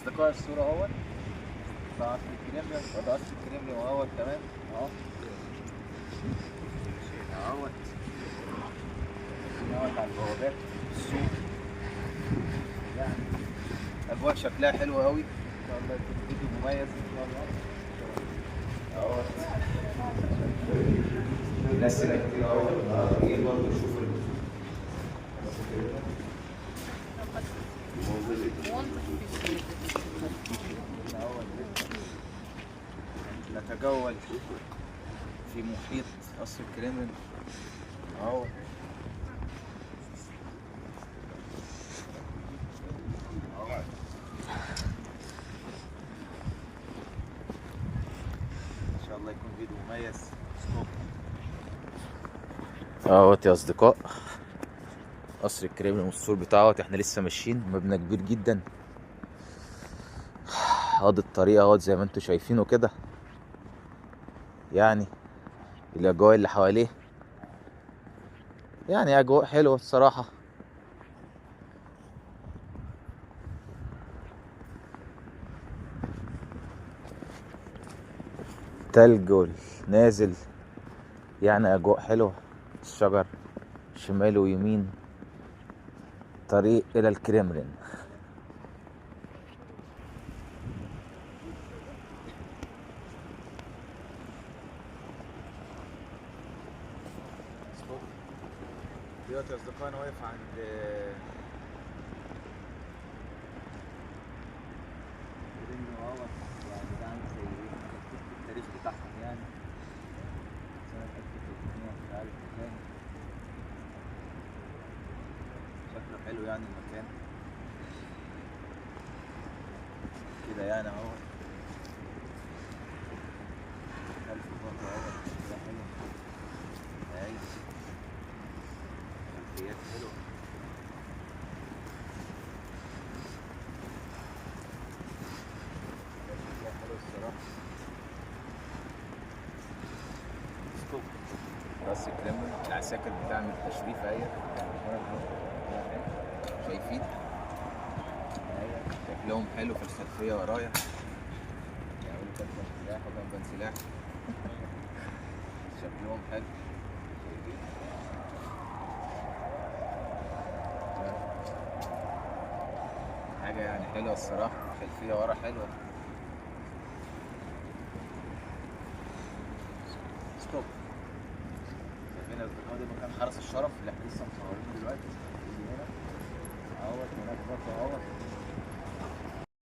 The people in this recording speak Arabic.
اصدقاء الصورة اهوت بتاع قصر الكريملين، وده قصر الكريملين اهوت كمان اهو اهوت اهوت على البوابات السوق. يعني اجواء شكلها حلو قوي ان شاء الله، يكون فيديو مميز ان شاء الله اهوت. ناس هنا كتير اهوت النهارده جايين برضه يشوفوا نتجول في محيط قصر الكريملين اهو. ان شاء الله يكون فيديو مميز. اهوت يا اصدقاء قصر الكريملين والسور بتاعه. احنا لسه ماشيين، مبنى كبير جدا. ادي الطريق اهوت زي ما انتم شايفينه كده. يعني الاجواء اللي حواليه يعني اجواء حلوه الصراحه. تلج نازل، يعني اجواء حلوه. الشجر شمال ويمين، طريق الى الكريملين. دلوقتي يا اصدقائي انا واقف عند كريملين اهوت. يعني ده عامل زي ايه، مكتوب التاريخ بتاعهم يعني سنة 1300 مش عارف كام. شكله حلو يعني المكان كده يعني اهو. خلف برضه اهو كده حلو، عايش خلفيات حلوة. شكلها حلو الصراحة. ستوب راس الكريملين، العساكر بتعمل تشريف اهي. شايفين شكلهم حلو في الخلفية ورايا. يعملوا كتبة سلاح وجنبا سلاح. شكلهم حلو. شايفين حاجة يعني حلوة الصراحة. الخلفية ورا حلوة. ستوب. شايفين يا أصدقائي ده مكان حرس الشرف اللي احنا لسه مصورينه دلوقتي. هنا اهوت، هناك برضه اهوت